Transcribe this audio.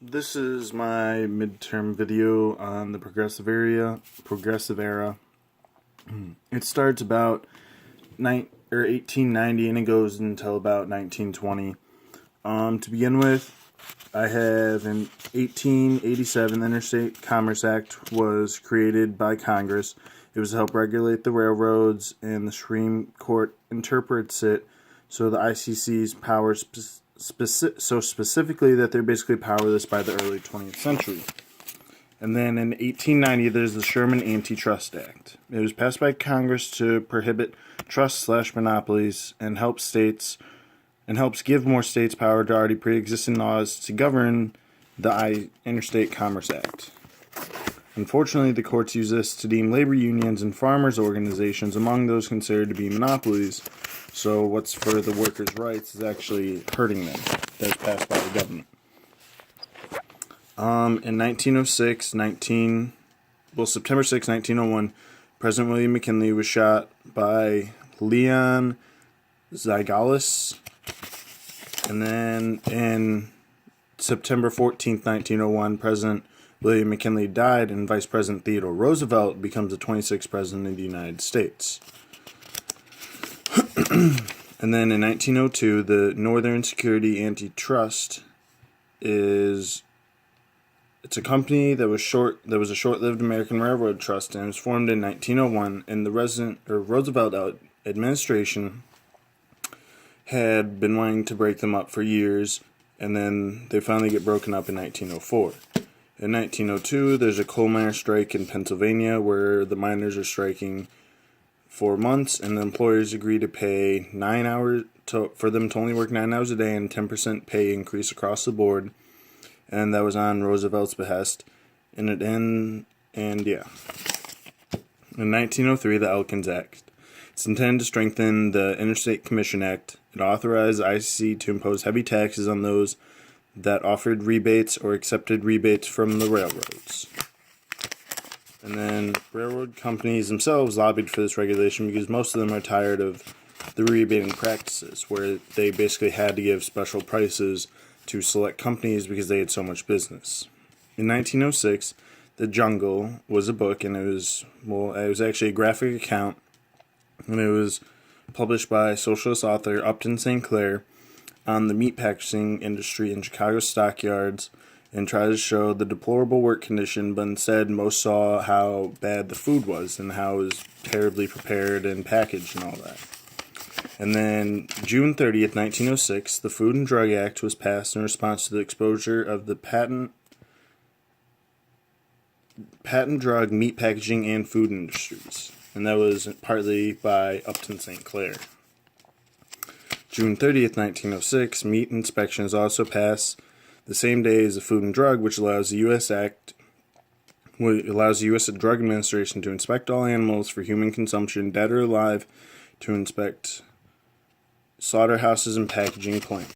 This is my midterm video on the progressive era. It starts about 1890 and it goes until about 1920. To begin with, I have in 1887 the Interstate Commerce Act was created by Congress. It was to help regulate the railroads, and the Supreme Court interprets it so the ICC's powers specifically that they're basically powerless by the early 20th century. And then in 1890, there's the Sherman Antitrust Act. It was passed by Congress to prohibit trusts/monopolies and helps give more states power to already pre-existing laws to govern the Interstate Commerce Act. Unfortunately, the courts use this to deem labor unions and farmers' organizations among those considered to be monopolies. So what's for the workers' rights is actually hurting them. That's passed by the government. In 1906, September 6, 1901, President William McKinley was shot by Leon Zygalis. And then in September 14, 1901, President William McKinley died, and Vice President Theodore Roosevelt becomes the 26th President of the United States. And then in 1902, the Northern Security Antitrust it's a company that was a short-lived American railroad trust, and it was formed in 1901. And the Roosevelt administration had been wanting to break them up for years, and then they finally get broken up in 1904. In 1902, there's a coal miner strike in Pennsylvania where the miners are striking for months, and the employers agree to pay 9 hours for them to only work 9 hours a day and 10% pay increase across the board. And that was on Roosevelt's behest. In 1903, the Elkins Act. It's intended to strengthen the Interstate Commission Act. It authorized the ICC to impose heavy taxes on those that offered rebates or accepted rebates from the railroads. And then railroad companies themselves lobbied for this regulation because most of them are tired of the rebating practices, where they basically had to give special prices to select companies because they had so much business. In 1906, The Jungle was a book, and it was actually a graphic account, and it was published by socialist author Upton St. Clair on the meat packaging industry in Chicago stockyards, and tried to show the deplorable work condition, but instead most saw how bad the food was and how it was terribly prepared and packaged and all that. And then June 30th, 1906, the Food and Drug Act was passed in response to the exposure of the patent drug, meat packaging, and food industries. And that was partly by Upton St. Clair. June 30th, 1906, meat inspection is also passed the same day as the Food and Drug, which allows the U.S. Drug Administration to inspect all animals for human consumption, dead or alive, to inspect slaughterhouses and packaging plants.